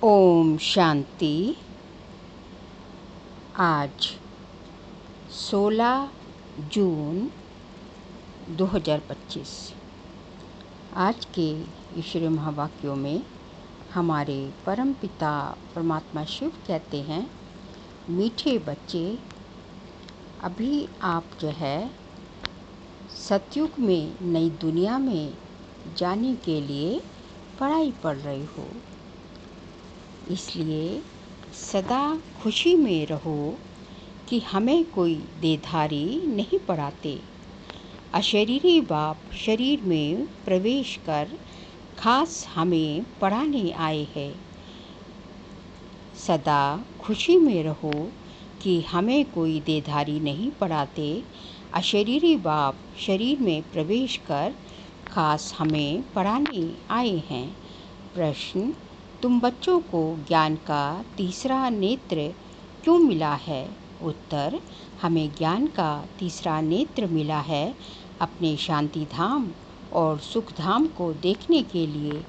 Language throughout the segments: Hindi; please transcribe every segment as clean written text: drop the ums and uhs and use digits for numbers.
ओम शांति। आज 16 जून 2025। आज के ईश्वरीय महावाक्यों में हमारे परम पिता परमात्मा शिव कहते हैं, मीठे बच्चे, अभी आप जो है सतयुग में नई दुनिया में जाने के लिए पढ़ाई पढ़ रहे हो, इसलिए सदा खुशी में रहो कि हमें कोई देधारी नहीं पढ़ाते। अशरीरी बाप शरीर में प्रवेश कर खास हमें पढ़ाने आए हैं। सदा खुशी में रहो कि हमें कोई देधारी नहीं पढ़ाते। अशरीरी बाप शरीर में प्रवेश कर खास हमें पढ़ाने आए हैं। प्रश्न: तुम बच्चों को ज्ञान का तीसरा नेत्र क्यों मिला है? उत्तर: हमें ज्ञान का तीसरा नेत्र मिला है अपने शांति धाम और सुख धाम को देखने के लिए।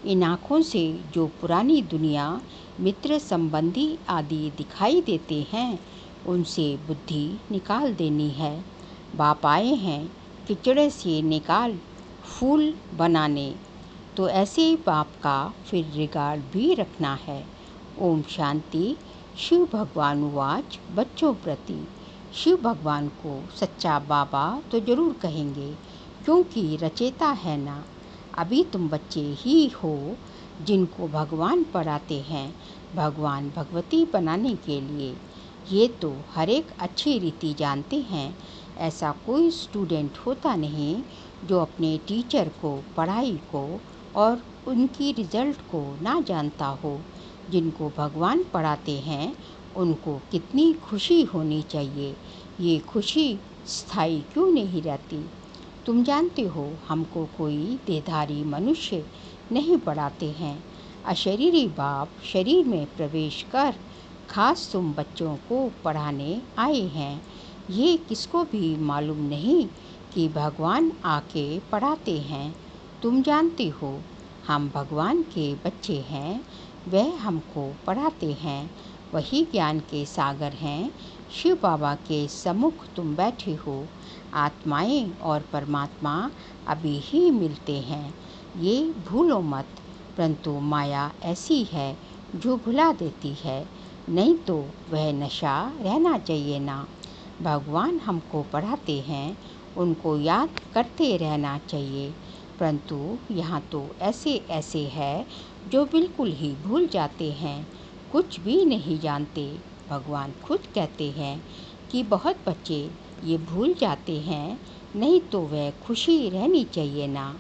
इन आँखों से जो पुरानी दुनिया, मित्र संबंधी आदि दिखाई देते हैं, उनसे बुद्धि निकाल देनी है। बाप आए हैं कीचड़ से निकाल फूल बनाने, तो ऐसे बाप का फिर रिगार्ड भी रखना है। ओम शांति। शिव भगवान उवाच। बच्चों प्रति शिव भगवान को सच्चा बाबा तो जरूर कहेंगे, क्योंकि रचेता है ना। अभी तुम बच्चे ही हो जिनको भगवान पढ़ाते हैं भगवान भगवती बनाने के लिए। ये तो हर एक अच्छी रीति जानते हैं। ऐसा कोई स्टूडेंट होता नहीं जो अपने टीचर को, पढ़ाई को और उनकी रिजल्ट को ना जानता हो। जिनको भगवान पढ़ाते हैं उनको कितनी खुशी होनी चाहिए। ये खुशी स्थायी क्यों नहीं रहती? तुम जानते हो हमको कोई देधारी मनुष्य नहीं पढ़ाते हैं। अशरीरी बाप शरीर में प्रवेश कर खास तुम बच्चों को पढ़ाने आए हैं। ये किसको भी मालूम नहीं कि भगवान आके पढ़ाते हैं। तुम जानते हो हम भगवान के बच्चे हैं, वह हमको पढ़ाते हैं। वही ज्ञान के सागर हैं। शिव बाबा के सम्मुख तुम बैठे हो। आत्माएं और परमात्मा अभी ही मिलते हैं, ये भूलो मत। परंतु माया ऐसी है जो भुला देती है, नहीं तो वह नशा रहना चाहिए ना। भगवान हमको पढ़ाते हैं, उनको याद करते रहना चाहिए। परंतु यहाँ तो ऐसे ऐसे है जो बिल्कुल ही भूल जाते हैं, कुछ भी नहीं जानते। भगवान खुद कहते हैं कि बहुत बच्चे ये भूल जाते हैं, नहीं तो वह खुशी रहनी चाहिए ना।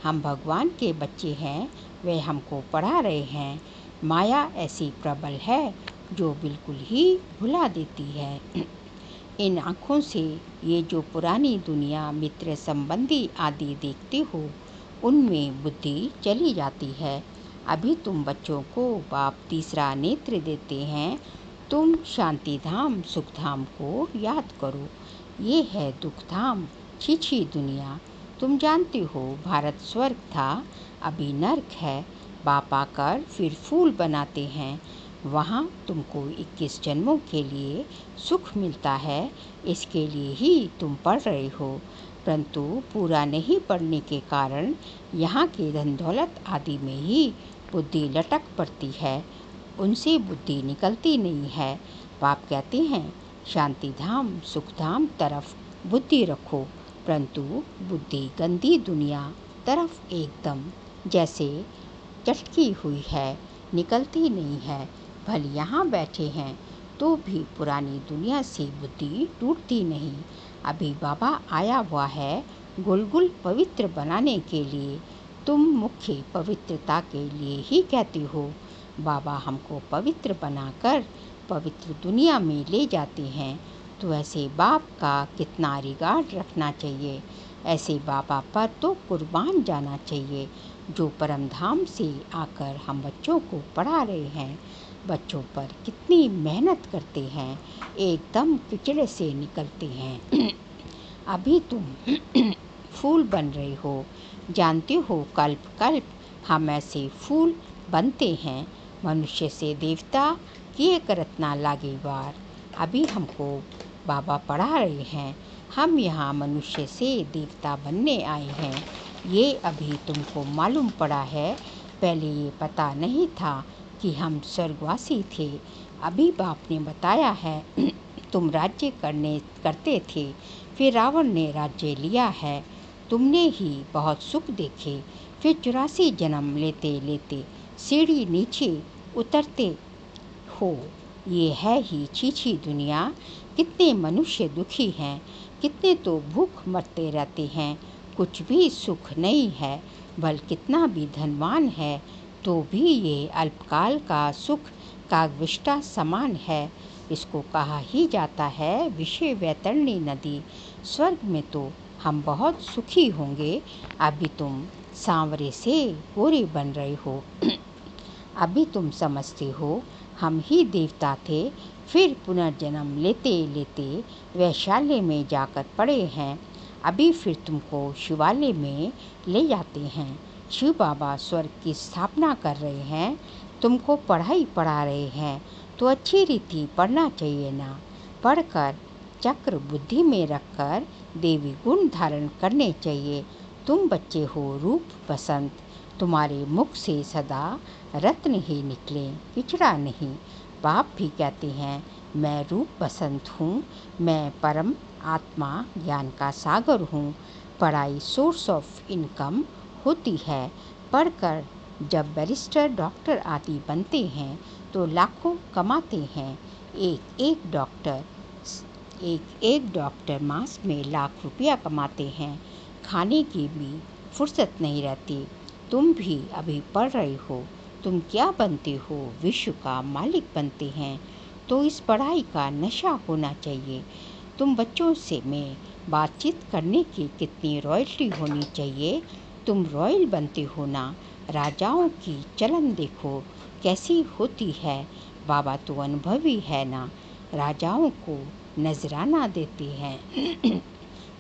हम भगवान के बच्चे हैं, वे हमको पढ़ा रहे हैं। माया ऐसी प्रबल है जो बिल्कुल ही भुला देती है। इन आँखों से ये जो पुरानी दुनिया, मित्र संबंधी आदि देखते हो, उनमें बुद्धि चली जाती है। अभी तुम बच्चों को बाप तीसरा नेत्र देते हैं। तुम शांति धाम, सुख धाम को याद करो। ये है दुख धाम, छीछी दुनिया। तुम जानते हो भारत स्वर्ग था, अभी नर्क है। बाप आकर फिर फूल बनाते हैं। वहाँ तुमको 21 जन्मों के लिए सुख मिलता है, इसके लिए ही तुम पढ़ रहे हो। परंतु पूरा नहीं पढ़ने के कारण यहाँ के धन दौलत आदि में ही बुद्धि लटक पड़ती है, उनसे बुद्धि निकलती नहीं है। बाप कहते हैं शांति धाम, सुख धाम तरफ बुद्धि रखो, परंतु बुद्धि गंदी दुनिया तरफ एकदम जैसे चटकी हुई है, निकलती नहीं है। भले यहाँ बैठे हैं तो भी पुरानी दुनिया से बुद्धि टूटती नहीं। अभी बाबा आया हुआ है गुलगुल पवित्र बनाने के लिए। तुम मुख्य पवित्रता के लिए ही कहते हो। बाबा हमको पवित्र बनाकर पवित्र दुनिया में ले जाते हैं, तो ऐसे बाप का कितना रिगार्ड रखना चाहिए। ऐसे बाबा पर तो कुर्बान जाना चाहिए, जो परम धाम से आकर हम बच्चों को पढ़ा रहे हैं। बच्चों पर कितनी मेहनत करते हैं, एकदम कीचड़ से निकलते हैं। अभी तुम फूल बन रहे हो। जानते हो कल्प कल्प हम ऐसे फूल बनते हैं। मनुष्य से देवता किए करत ना लागे वार। अभी हमको बाबा पढ़ा रहे हैं, हम यहाँ मनुष्य से देवता बनने आए हैं। ये अभी तुमको मालूम पड़ा है, पहले ये पता नहीं था कि हम स्वर्गवासी थे। अभी बाप ने बताया है तुम राज्य करते थे, फिर रावण ने राज्य लिया है। तुमने ही बहुत सुख देखे, फिर 84 जन्म लेते लेते सीढ़ी नीचे उतरते हो। ये है ही छीछी दुनिया। कितने मनुष्य दुखी हैं, कितने तो भूख मरते रहते हैं, कुछ भी सुख नहीं है। बल कितना भी धनवान है तो भी ये अल्पकाल का सुख कागविष्टा समान है। इसको कहा ही जाता है विषय वैतरणी नदी। स्वर्ग में तो हम बहुत सुखी होंगे। अभी तुम सांवरे से गोरे बन रहे हो। अभी तुम समझते हो हम ही देवता थे, फिर पुनर्जन्म लेते लेते वैशाल्य में जाकर पड़े हैं। अभी फिर तुमको शिवालय में ले जाते हैं। शिव बाबा स्वर्ग की स्थापना कर रहे हैं, तुमको पढ़ाई पढ़ा रहे हैं, तो अच्छी रीति पढ़ना चाहिए ना। पढ़कर चक्र बुद्धि में रखकर देवी गुण धारण करने चाहिए। तुम बच्चे हो रूप बसंत, तुम्हारे मुख से सदा रत्न ही निकले, पिछड़ा नहीं। बाप भी कहते हैं मैं रूप बसंत हूँ, मैं परम आत्मा ज्ञान का सागर हूँ। पढ़ाई सोर्स ऑफ इनकम होती है। पढ़कर जब बैरिस्टर डॉक्टर आदि बनते हैं तो लाखों कमाते हैं। एक एक डॉक्टर मास में लाख रुपया कमाते हैं। खाने की भी फुर्सत नहीं रहती। तुम भी अभी पढ़ रहे हो, तुम क्या बनते हो? विश्व का मालिक बनते हैं। तो इस पढ़ाई का नशा होना चाहिए। तुम बच्चों से में बातचीत करने की कितनी रॉयल्टी होनी चाहिए। तुम रॉयल बनते हो ना। राजाओं की चलन देखो कैसी होती है। बाबा तो अनुभवी है ना, राजाओं को नजराना देते हैं।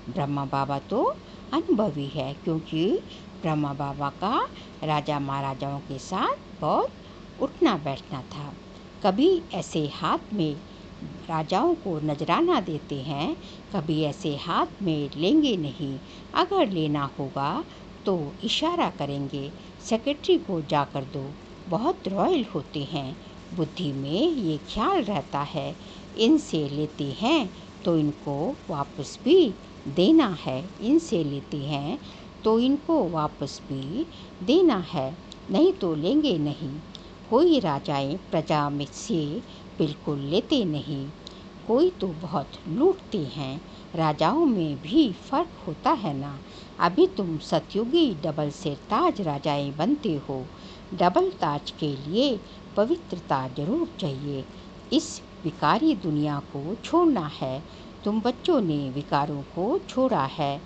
ब्रह्मा बाबा तो अनुभवी है, क्योंकि ब्रह्मा बाबा का राजा महाराजाओं के साथ बहुत उठना बैठना था। कभी ऐसे हाथ में राजाओं को नजराना देते हैं, कभी ऐसे हाथ में लेंगे नहीं। अगर लेना होगा तो इशारा करेंगे, सेक्रेटरी को जाकर दो। बहुत रॉयल होते हैं। बुद्धि में ये ख्याल रहता है इनसे लेते हैं तो इनको वापस भी देना है, इनसे लेते हैं तो इनको वापस भी देना है, नहीं तो लेंगे नहीं। कोई राजाएं प्रजा में से बिल्कुल लेते नहीं, कोई तो बहुत लूटते हैं। राजाओं में भी फर्क होता है ना। अभी तुम सतयुगी डबल सिर ताज राजाएं बनते हो। डबल ताज के लिए पवित्रता जरूर चाहिए। इस विकारी दुनिया को छोड़ना है। तुम बच्चों ने विकारों को छोड़ा है।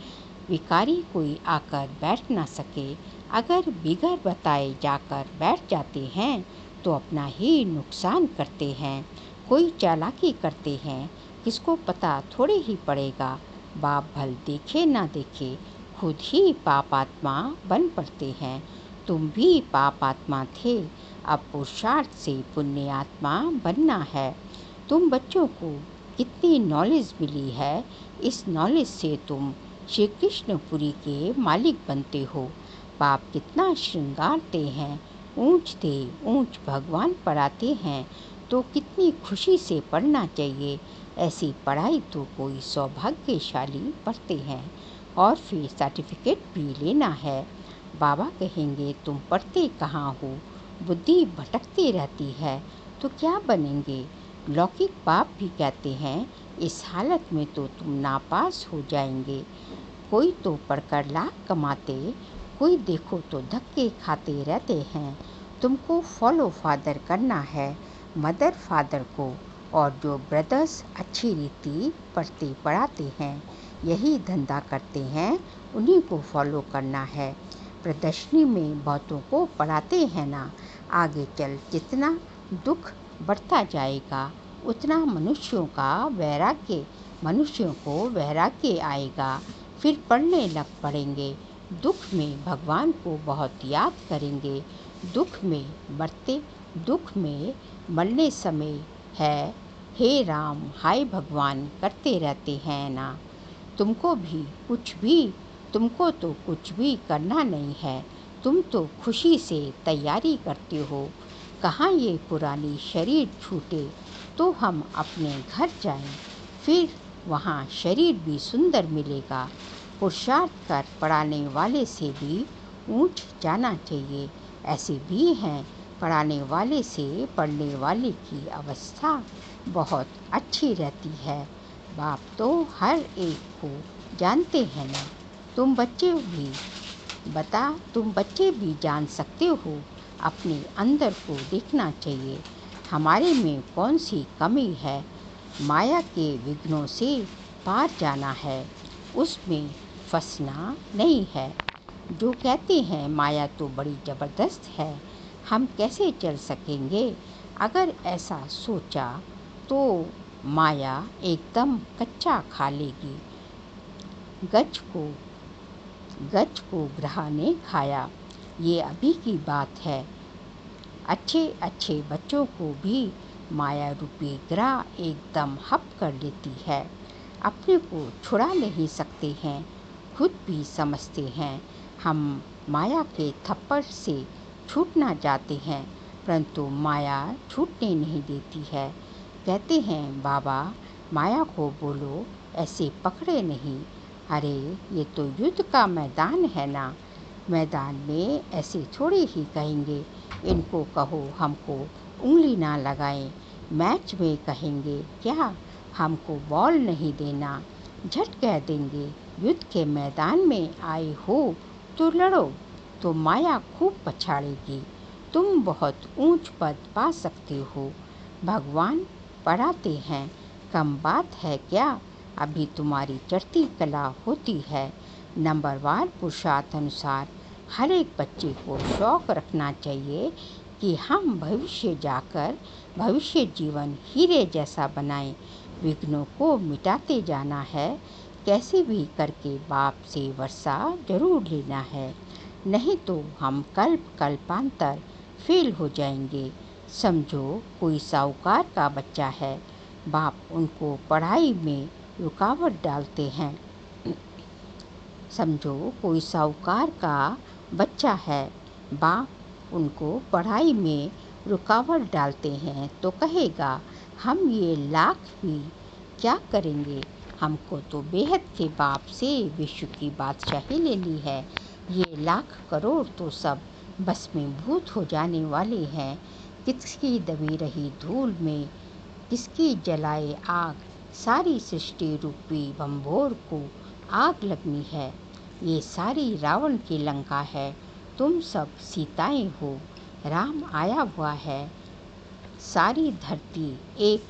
विकारी कोई आकर बैठ ना सके। अगर बिगड़ बताए जाकर बैठ जाते हैं तो अपना ही नुकसान करते हैं। कोई चालाकी करते हैं, किसको पता थोड़े ही पड़ेगा। बाप भल देखे ना देखे खुद ही पाप आत्मा बन पड़ते हैं। तुम भी पाप आत्मा थे, अब पुरुषार्थ से पुण्य आत्मा बनना है। तुम बच्चों को कितनी नॉलेज मिली है, इस नॉलेज से तुम श्री कृष्णपुरी के मालिक बनते हो। बाप कितना श्रृंगारते हैं, ऊंचते ऊंच भगवान पढ़ाते हैं, तो कितनी खुशी से पढ़ना चाहिए। ऐसी पढ़ाई तो कोई सौभाग्यशाली पढ़ते हैं और फिर सर्टिफिकेट भी लेना है। बाबा कहेंगे तुम पढ़ते कहाँ हो, बुद्धि भटकती रहती है तो क्या बनेंगे। लौकिक बाप भी कहते हैं इस हालत में तो तुम नापास हो जाएंगे। कोई तो पढ़कर लाख कमाते, कोई देखो तो धक्के खाते रहते हैं। तुमको फॉलो फादर करना है, मदर फादर को। और जो ब्रदर्स अच्छी रीति पढ़ते पढ़ाते हैं, यही धंधा करते हैं, उन्हीं को फॉलो करना है। प्रदर्शनी में बहुतों को पढ़ाते हैं ना। आगे चल जितना दुख बढ़ता जाएगा उतना मनुष्यों को वैराग्य आएगा। फिर पढ़ने लग पड़ेंगे। दुख में भगवान को बहुत याद करेंगे दुख में मरते दुख में मरने समय है, हे राम हाय भगवान करते रहते हैं ना। तुमको तो कुछ भी करना नहीं है, तुम तो खुशी से तैयारी करते हो। कहाँ ये पुरानी शरीर छूटे तो हम अपने घर जाएं, फिर वहाँ शरीर भी सुंदर मिलेगा। पुरुषार्थ कर पढ़ाने वाले से भी ऊंच जाना चाहिए। ऐसे भी हैं पढ़ाने वाले से पढ़ने वाले की अवस्था बहुत अच्छी रहती है। बाप तो हर एक को जानते हैं ना। तुम बच्चे भी जान सकते हो। अपने अंदर को देखना चाहिए, हमारे में कौन सी कमी है। माया के विघ्नों से पार जाना है, उसमें फंसना नहीं है। जो कहते हैं माया तो बड़ी ज़बरदस्त है, हम कैसे चल सकेंगे। अगर ऐसा सोचा तो माया एकदम कच्चा खा लेगी। गज को ग्रह ने खाया, ये अभी की बात है। अच्छे अच्छे बच्चों को भी माया रूपी ग्रह एकदम हप कर लेती है। अपने को छुड़ा नहीं सकते हैं, खुद भी समझते हैं हम माया के थप्पड़ से छूटना चाहते हैं, परंतु माया छूटने नहीं देती है। कहते हैं बाबा माया को बोलो ऐसे पकड़े नहीं। अरे ये तो युद्ध का मैदान है ना, मैदान में ऐसे थोड़े ही कहेंगे इनको कहो हमको उंगली ना लगाएं। मैच में कहेंगे क्या हमको बॉल नहीं देना, झट कह देंगे युद्ध के मैदान में आए हो तो लड़ो, तो माया खूब पछाड़ेगी। तुम बहुत ऊंच पद पा सकते हो, भगवान पढ़ाते हैं, कम बात है क्या। अभी तुम्हारी चढ़ती कला होती है। नंबरवार पुरुषार्थ अनुसार हर एक बच्चे को शौक रखना चाहिए कि हम भविष्य जाकर भविष्य जीवन हीरे जैसा बनाएं। विघ्नों को मिटाते जाना है, कैसे भी करके बाप से वर्षा जरूर लेना है, नहीं तो हम कल्पांतर फेल हो जाएंगे। समझो कोई साहूकार का बच्चा है, बाप उनको पढ़ाई में रुकावट डालते हैं। समझो कोई साहूकार का बच्चा है, बाप उनको पढ़ाई में रुकावट डालते हैं तो कहेगा हम ये लाख भी क्या करेंगे, हमको तो बेहद के बाप से विश्व की बादशाही लेनी है। ये लाख करोड़ तो सब बस में भूत हो जाने वाले हैं। किसकी दबी रही धूल में किसकी जलाए आग, सारी सृष्टि रूपी भंभोर को आग लगनी है। ये सारी रावण की लंका है, तुम सब सीताएं हो, राम आया हुआ है। सारी धरती एक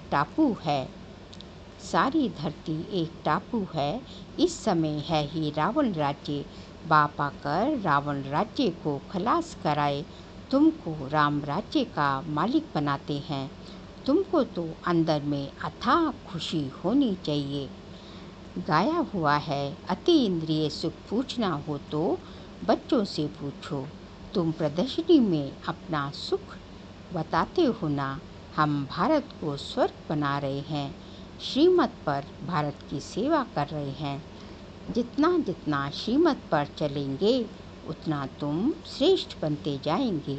टापू है, इस समय है ही रावण राज्य। बाप आकर रावण राज्य को खलास कराए, तुमको राम राज्य का मालिक बनाते हैं। तुमको तो अंदर में अथाह खुशी होनी चाहिए। गाया हुआ है अति इंद्रिय सुख पूछना हो तो बच्चों से पूछो। तुम प्रदर्शनी में अपना सुख बताते हो ना। हम भारत को स्वर्ग बना रहे हैं, श्रीमत पर भारत की सेवा कर रहे हैं। जितना जितना श्रीमत पर चलेंगे उतना तुम श्रेष्ठ बनते जाएंगे।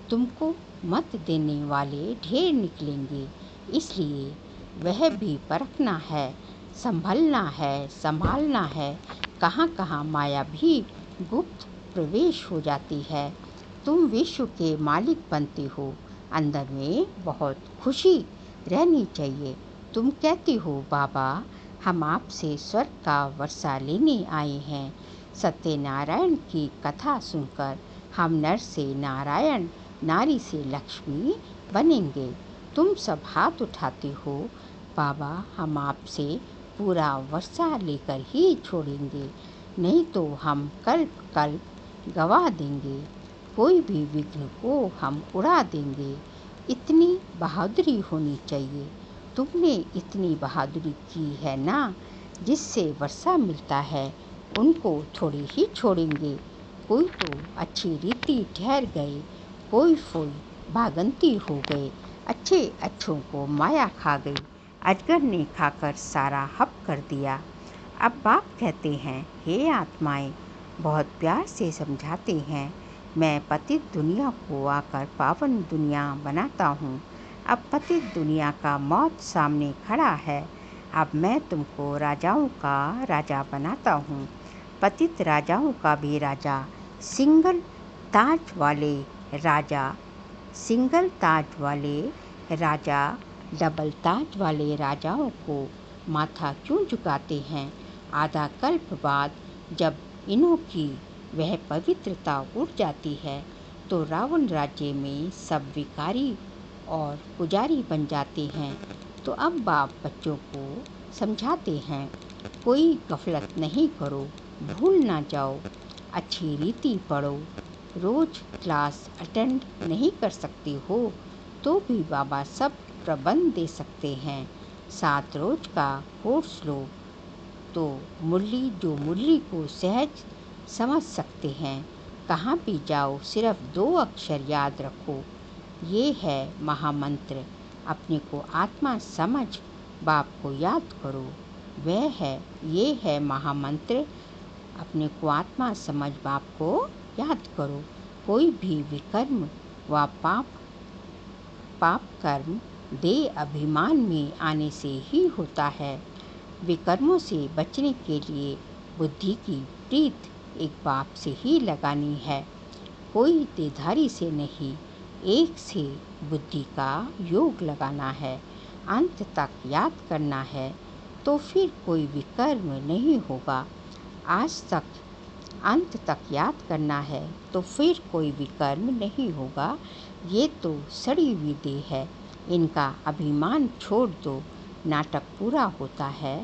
तुमको मत देने वाले ढेर निकलेंगे, इसलिए वह भी परखना है, संभालना है। कहाँ कहाँ माया भी गुप्त प्रवेश हो जाती है। तुम विश्व के मालिक बनते हो, अंदर में बहुत खुशी रहनी चाहिए। तुम कहती हो बाबा हम आपसे स्वर्ग का वर्षा लेने आए हैं। सत्यनारायण की कथा सुनकर हम नर से नारायण, नारी से लक्ष्मी बनेंगे। तुम सब हाथ उठाते हो, बाबा हम आपसे पूरा वर्षा लेकर ही छोड़ेंगे, नहीं तो हम कल्प गवा देंगे। कोई भी विघ्न को हम उड़ा देंगे। इतनी बहादुरी होनी चाहिए। तुमने इतनी बहादुरी की है ना, जिससे वर्षा मिलता है उनको थोड़ी ही छोड़ेंगे। कोई तो अच्छी रीति ठहर गए, कोई फोई भागंती हो गए, अच्छे अच्छों को माया खा गई। अजगर ने खाकर सारा हप कर दिया। अब बाप कहते हैं, हे आत्माएं, बहुत प्यार से समझाते हैं, मैं पतित दुनिया को आकर पावन दुनिया बनाता हूँ। अब पतित दुनिया का मौत सामने खड़ा है। अब मैं तुमको राजाओं का राजा बनाता हूँ, पतित राजाओं का भी राजा, सिंगल ताज वाले राजा, सिंगल ताज वाले राजा डबल ताज वाले राजाओं को माथा क्यों झुकाते हैं? आधा कल्प बाद जब इन्हों की वह पवित्रता उड़ जाती है तो रावण राज्य में सब विकारी और पुजारी बन जाते हैं। तो अब बाप बच्चों को समझाते हैं, कोई गफलत नहीं करो, भूल ना जाओ, अच्छी रीति पढ़ो। रोज क्लास अटेंड नहीं कर सकते हो तो भी बाबा सब प्रबंध दे सकते हैं। 7 रोज का कोर्स लो तो मुरली को सहज समझ सकते हैं। कहाँ भी जाओ सिर्फ 2 अक्षर याद रखो, ये है महामंत्र। अपने को आत्मा समझ बाप को याद करो, ये है महामंत्र। अपने को आत्मा समझ बाप को याद करो। कोई भी विकर्म व पाप कर्म देह अभिमान में आने से ही होता है। विकर्मों से बचने के लिए बुद्धि की प्रीत एक बाप से ही लगानी है, कोई देधारी से नहीं। एक से बुद्धि का योग लगाना है, अंत तक याद करना है, तो फिर कोई विकर्म नहीं होगा। आज तक अंत तक याद करना है तो फिर कोई विकर्म नहीं होगा। ये तो सड़ी हुई देह है, इनका अभिमान छोड़ दो, नाटक पूरा होता है।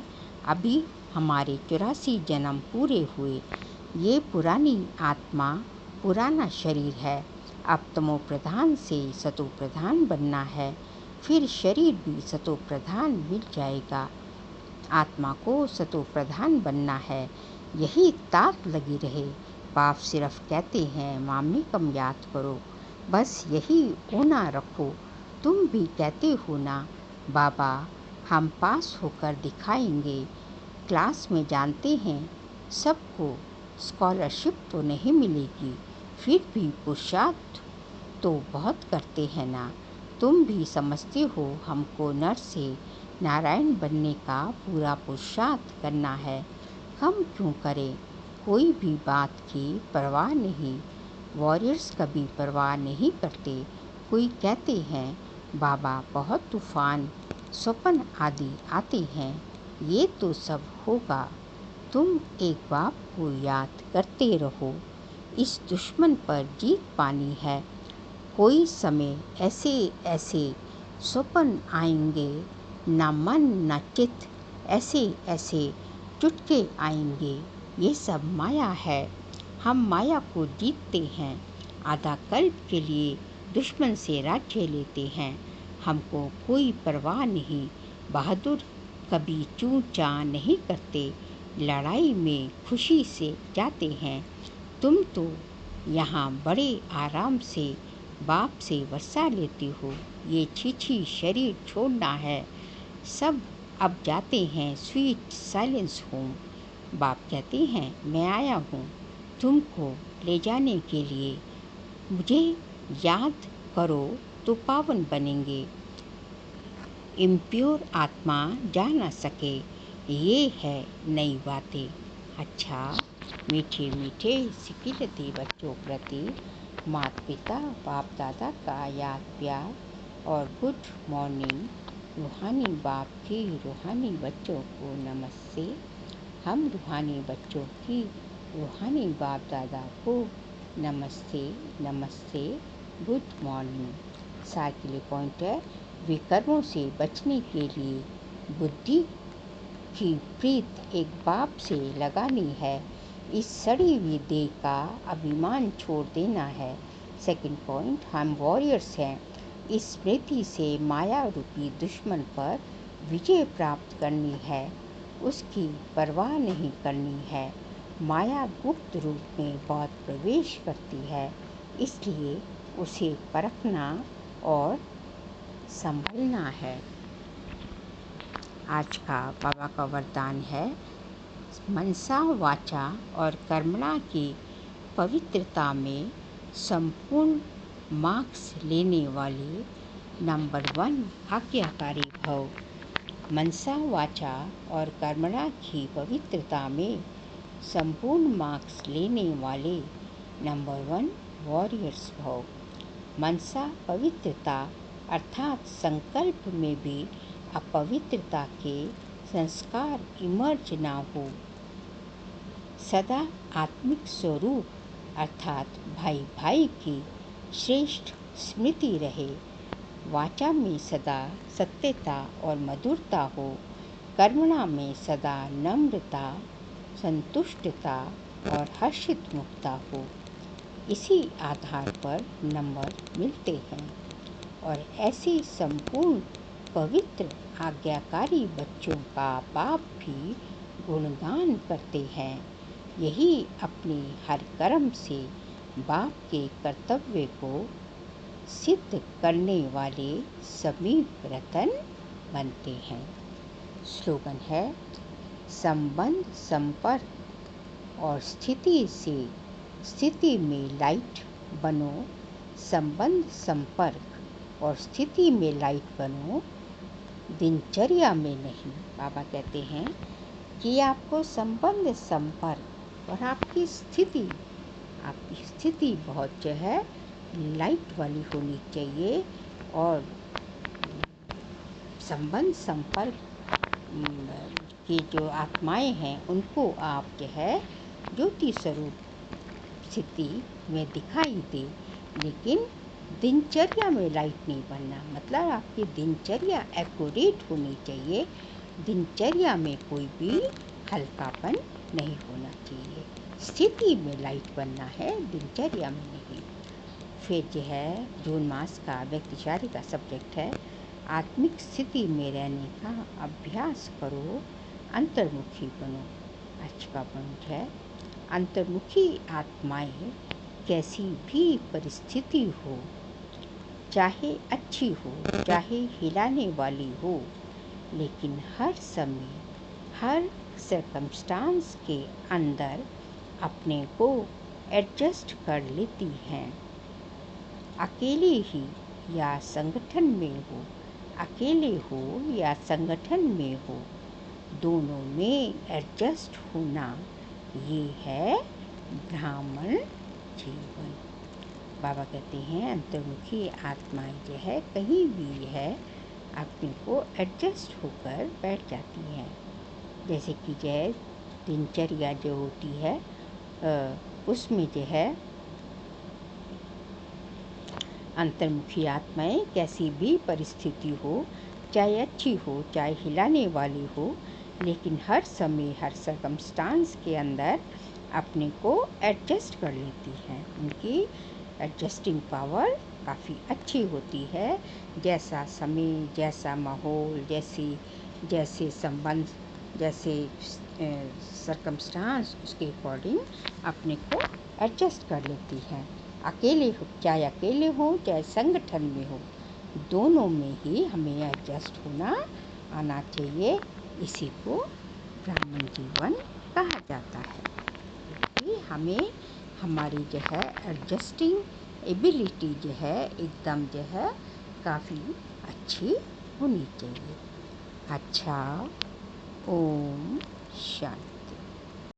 अभी हमारे 84 जन्म पूरे हुए। ये पुरानी आत्मा पुराना शरीर है। अब तमो प्रधान से सतो प्रधान बनना है, फिर शरीर भी सतो प्रधान मिल जाएगा। आत्मा को सतो प्रधान बनना है, यही ताक लगी रहे। बाप सिर्फ कहते हैं मामी कम याद करो, बस यही होना रखो। तुम भी कहते हो ना, बाबा हम पास होकर दिखाएंगे। क्लास में जानते हैं सबको स्कॉलरशिप तो नहीं मिलेगी, फिर भी पुरुषार्थ तो बहुत करते हैं ना। तुम भी समझते हो हमको नर से नारायण बनने का पूरा पुरुषार्थ करना है। हम क्यों करें? कोई भी बात की परवाह नहीं। वॉरियर्स कभी परवाह नहीं करते। कोई कहते हैं बाबा बहुत तूफान स्वप्न आदि आते हैं, ये तो सब होगा। तुम एक बाप को याद करते रहो, इस दुश्मन पर जीत पानी है। कोई समय ऐसे ऐसे स्वप्न आएंगे, न मन न चित्त, ऐसे ऐसे चुटके आएंगे। ये सब माया है, हम माया को जीतते हैं। आधा कल्प के लिए दुश्मन से राज्य लेते हैं। हमको कोई परवाह नहीं। बहादुर कभी चूं चां नहीं करते, लड़ाई में खुशी से जाते हैं। तुम तो यहाँ बड़े आराम से बाप से वर्षा लेते हो। ये छीछी शरीर छोड़ना है। सब अब जाते हैं स्वीट साइलेंस होम। बाप कहते हैं मैं आया हूँ तुमको ले जाने के लिए। मुझे याद करो तो पावन बनेंगे। इम्प्योर आत्मा जा ना सके, ये है नई बातें। अच्छा, मीठे मीठे सिकिलते बच्चों प्रति माता पिता बाप दादा का याद प्यार और गुड मॉर्निंग। रूहानी बाप की रूहानी बच्चों को नमस्ते। हम रूहानी बच्चों की रूहानी बाप दादा को नमस्ते नमस्ते, गुड मॉर्निंग। सार के लिए पॉइंट है, विकर्मों से बचने के लिए बुद्धि की प्रीत एक बाप से लगानी है। इस सड़ी हुई देह का अभिमान छोड़ देना है। सेकंड पॉइंट, हम वॉरियर्स हैं। इस स्मृति से माया रूपी दुश्मन पर विजय प्राप्त करनी है, उसकी परवाह नहीं करनी है। माया गुप्त रूप में बहुत प्रवेश करती है, इसलिए उसे परखना और संभलना है। आज का बाबा का वरदान है, मनसा वाचा और कर्मणा की पवित्रता में संपूर्ण मार्क्स लेने वाले नंबर 1 आज्ञाकारी भव। मनसा वाचा और कर्मणा की पवित्रता में संपूर्ण मार्क्स लेने वाले नंबर 1 वॉरियर्स भव। मनसा पवित्रता अर्थात संकल्प में भी अपवित्रता के संस्कार इमर्ज ना हो। सदा आत्मिक स्वरूप अर्थात भाई भाई की श्रेष्ठ स्मृति रहे। वाचा में सदा सत्यता और मधुरता हो। कर्मणा में सदा नम्रता, संतुष्टता और हर्षित मुक्ता हो। इसी आधार पर नंबर मिलते हैं और ऐसे संपूर्ण पवित्र आज्ञाकारी बच्चों का बाप भी गुणगान करते हैं। यही अपने हर कर्म से बाप के कर्तव्य को सिद्ध करने वाले समीप रतन बनते हैं। स्लोगन है, संबंध संपर्क और स्थिति से स्थिति में लाइट बनो। संबंध संपर्क और स्थिति में लाइट बनो, दिनचर्या में नहीं। बाबा कहते हैं कि आपको संबंध संपर्क और आपकी स्थिति बहुत जो है लाइट वाली होनी चाहिए। और संबंध संपर्क की जो आत्माएं हैं उनको आप जो है ज्योति स्वरूप स्थिति में दिखाई दे, लेकिन दिनचर्या में लाइट नहीं बनना। मतलब आपकी दिनचर्या एक्यूरेट होनी चाहिए। दिनचर्या में कोई भी हल्कापन नहीं होना चाहिए। स्थिति में लाइट बनना है, दिनचर्या में नहीं। फिर जो है जून मास का व्यक्तिचारी का सब्जेक्ट है, आत्मिक स्थिति में रहने का अभ्यास करो, अंतर्मुखी बनो। आज का पॉइंट है, अंतर्मुखी आत्माएं कैसी भी परिस्थिति हो, चाहे अच्छी हो चाहे हिलाने वाली हो, लेकिन हर समय हर सर्कमस्टांस के अंदर अपने को एडजस्ट कर लेती हैं। अकेले ही या संगठन में हो, अकेले हो या संगठन में हो, दोनों में एडजस्ट होना, ये है ब्राह्मण जीवन। बाबा कहते हैं अंतर्मुखी आत्माएं जो है कहीं भी है अपने को एडजस्ट होकर बैठ जाती हैं। जैसे कि जो है दिनचर्या जो होती है उसमें जो है अंतर्मुखी आत्माएं कैसी भी परिस्थिति हो, चाहे अच्छी हो चाहे हिलाने वाली हो, लेकिन हर समय हर सर्कमस्टांस के अंदर अपने को एडजस्ट कर लेती हैं। उनकी एडजस्टिंग पावर काफ़ी अच्छी होती है। जैसा समय, जैसा माहौल, जैसे संबंध, जैसे सर्कमस्टांस, उसके अकॉर्डिंग अपने को एडजस्ट कर लेती हैं। चाहे अकेले हो चाहे संगठन में हो, दोनों में ही हमें एडजस्ट होना आना चाहिए। इसी को ब्राह्मण जीवन कहा जाता है। क्योंकि हमें हमारी जो है एडजस्टिंग एबिलिटी जो है एकदम जो है काफ़ी अच्छी होनी चाहिए। अच्छा, ओम शांति।